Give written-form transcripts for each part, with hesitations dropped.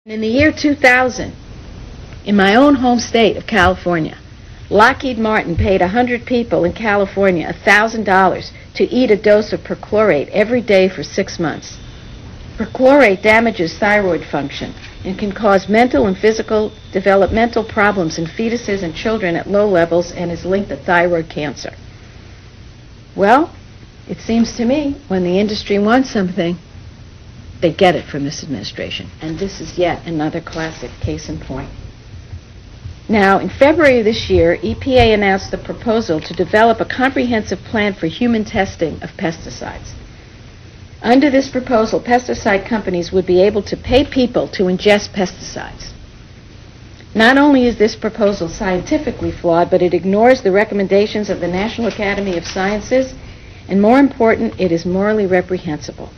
In the year 2000, in my own home state of California, Lockheed Martin paid 100 people in California $1,000 to eat a dose of perchlorate every day for 6 months. Perchlorate damages thyroid function and can cause mental and physical developmental problems in fetuses and children at low levels and is linked to thyroid cancer. Well, it seems to me when the industry wants something, they get it from this administration. And this is yet another classic case in point. Now, in February of this year, EPA announced the proposal to develop a comprehensive plan for human testing of pesticides. Under this proposal, pesticide companies would be able to pay people to ingest pesticides. Not only is this proposal scientifically flawed, but it ignores the recommendations of the National Academy of Sciences, and more important, it is morally reprehensible.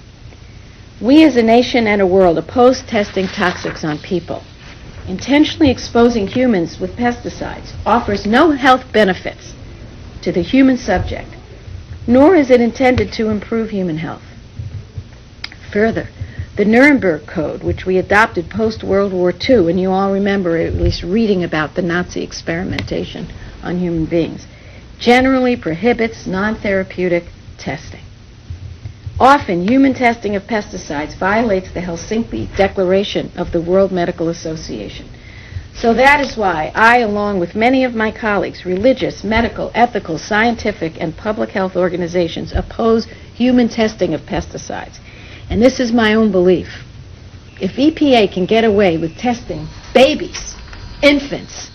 We as a nation and a world oppose testing toxics on people. Intentionally exposing humans with pesticides offers no health benefits to the human subject, nor is it intended to improve human health. Further, the Nuremberg Code, which we adopted post-World War II, and you all remember at least reading about the Nazi experimentation on human beings, generally prohibits non-therapeutic testing. Often, human testing of pesticides violates the Helsinki Declaration of the World Medical Association. So that is why I, along with many of my colleagues, religious, medical, ethical, scientific, and public health organizations, oppose human testing of pesticides. And this is my own belief. If EPA can get away with testing babies, infants,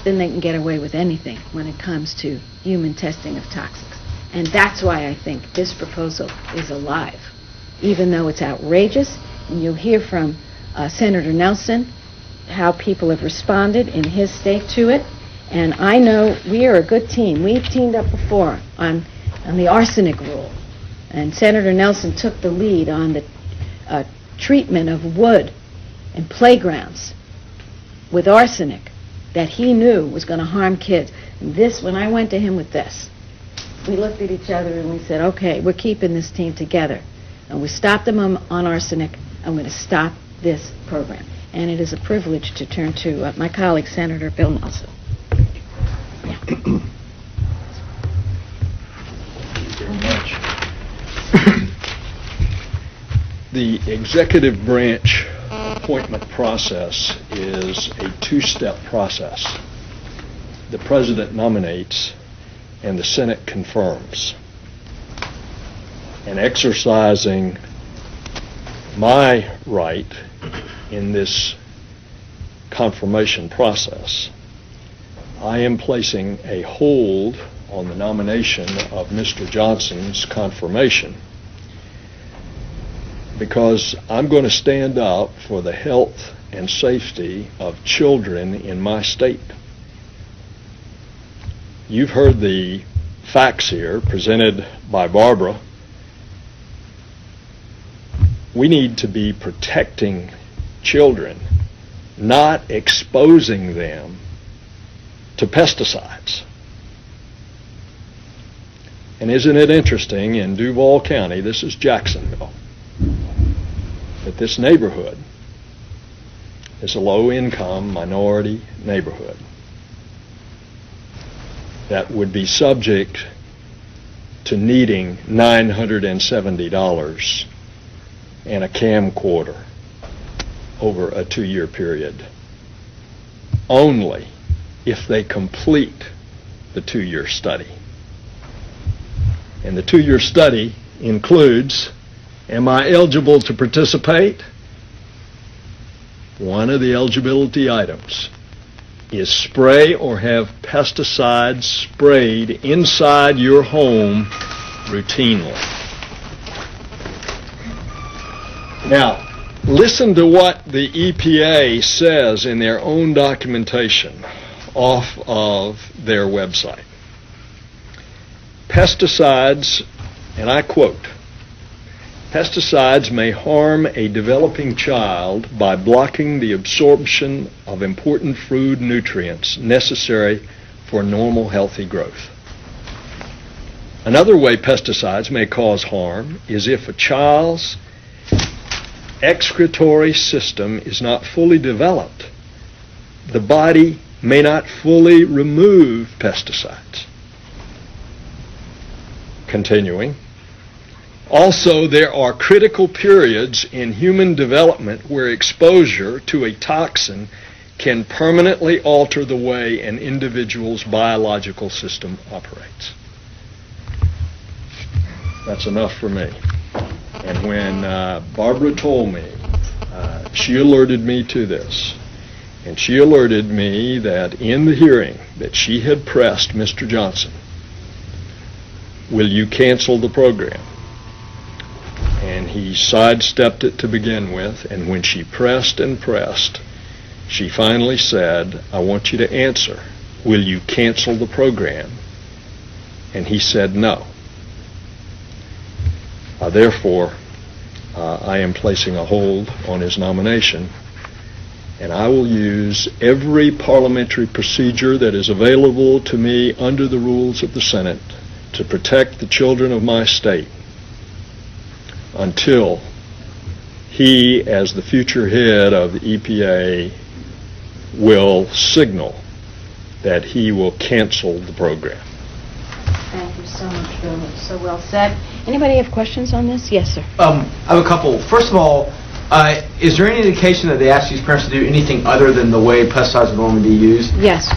then they can get away with anything when it comes to human testing of toxics. And that's why I think this proposal is alive, even though it's outrageous. And you'll hear from Senator Nelson how people have responded in his state to it. And I know we are a good team. We've teamed up before on the arsenic rule. And Senator Nelson took the lead on the treatment of wood and playgrounds with arsenic that he knew was going to harm kids. And this, when I went to him with this, we looked at each other and we said, okay, we're keeping this team together. And we stopped them on arsenic. I'm going to stop this program. And it is a privilege to turn to my colleague, Senator Bill Nelson. Yeah. Thank you very much. The executive branch appointment process is a two-step process. The President nominates and the Senate confirms. And exercising my right in this confirmation process, I am placing a hold on the nomination of Mr. Johnson's confirmation because I'm going to stand up for the health and safety of children in my state. You've heard the facts here presented by Barbara. We need to be protecting children, not exposing them to pesticides. And isn't it interesting, in Duval County, this is Jacksonville, that this neighborhood is a low-income minority neighborhood that would be subject to needing $970 and a camcorder over a 2-year period, only if they complete the 2-year study. And the 2-year study includes, am I eligible to participate? One of the eligibility items is spray or have pesticides sprayed inside your home routinely. Now, listen to what the EPA says in their own documentation off of their website. Pesticides, and I quote, pesticides may harm a developing child by blocking the absorption of important food nutrients necessary for normal healthy growth. Another way pesticides may cause harm is if a child's excretory system is not fully developed, the body may not fully remove pesticides. Continuing. Also, there are critical periods in human development where exposure to a toxin can permanently alter the way an individual's biological system operates. That's enough for me. And when Barbara told me, she alerted me to this, and she alerted me that in the hearing that she had pressed Mr. Johnson, will you cancel the program? And he sidestepped it to begin with, and when she pressed and pressed, she finally said, I want you to answer, will you cancel the program? And he said no. Therefore, I am placing a hold on his nomination, and I will use every parliamentary procedure that is available to me under the rules of the Senate to protect the children of my state until he, as the future head of the EPA, will signal that he will cancel the program. Thank you so much, Bill. So well said. Anybody have questions on this? Yes, sir. I have a couple. First of all, is there any indication that they ask these parents to do anything other than the way pesticides would normally be used? Yes.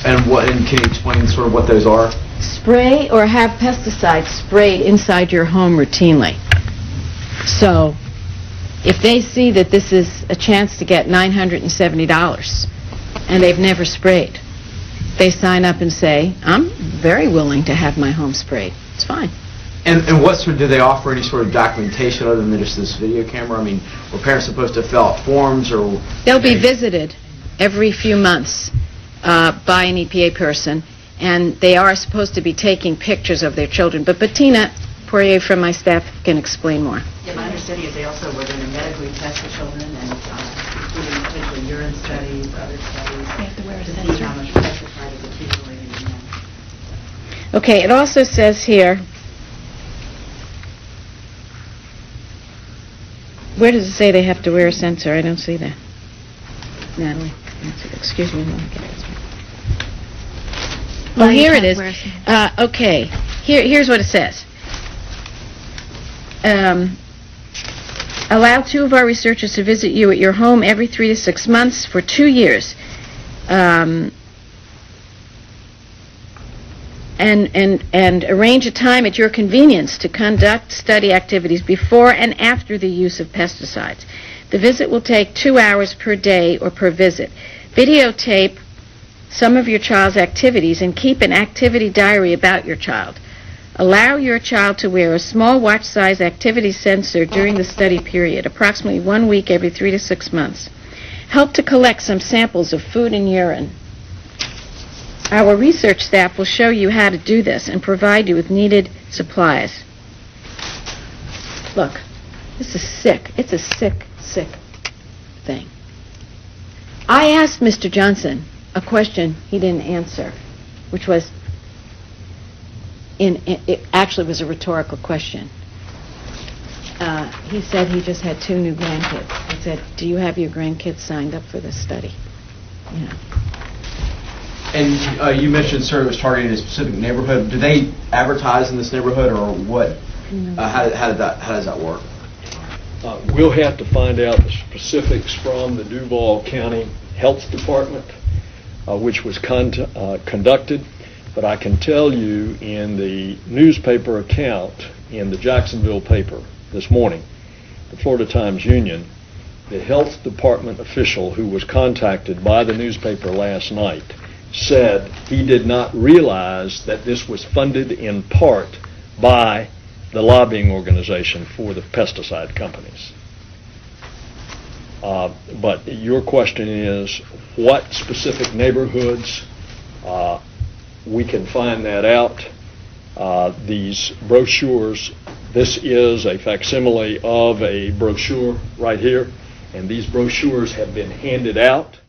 And can you explain sort of what those are? Spray or have pesticides sprayed inside your home routinely. So if they see that this is a chance to get $970 and they've never sprayed, they sign up and say, I'm very willing to have my home sprayed. It's fine. And what sort, do they offer any sort of documentation other than just this video camera? I mean, were parents supposed to fill out forms or? They'll be visited every few months by an EPA person, and they are supposed to be taking pictures of their children. But Bettina Poirier from my staff can explain more. Yeah, my understanding is they also were going to medically test the children and including potentially urine studies, other studies, They have to wear a to sensor. see how much pesticide is accumulating in them. Okay, it also says here, where does it say they have to wear a sensor? I don't see that. Natalie, excuse me. Let me get this one. Oh, here it is. Okay, here's what it says. Allow 2 of our researchers to visit you at your home every 3 to 6 months for 2 years. And arrange a time at your convenience to conduct study activities before and after the use of pesticides. The visit will take 2 hours per day or per visit. Videotape some of your child's activities and keep an activity diary about your child. Allow your child to wear a small watch-size activity sensor during the study period, approximately 1 week every 3 to 6 months. Help to collect some samples of food and urine. Our research staff will show you how to do this and provide you with needed supplies. Look, this is sick. It's a sick, sick thing. I asked Mr. Johnson a question he didn't answer, which was, it actually was a rhetorical question. He said he just had 2 new grandkids. I said, do you have your grandkids signed up for this study? You know. And you mentioned, sir, it was targeting a specific neighborhood. Do they advertise in this neighborhood, or what? How does that work? We'll have to find out the specifics from the Duval County Health Department, which was conducted. But I can tell you in the newspaper account in the Jacksonville paper this morning, the Florida Times-Union, the health department official who was contacted by the newspaper last night said he did not realize that this was funded in part by the lobbying organization for the pesticide companies. But your question is, what specific neighborhoods? We can find that out. These brochures, this is a facsimile of a brochure right here, and these brochures have been handed out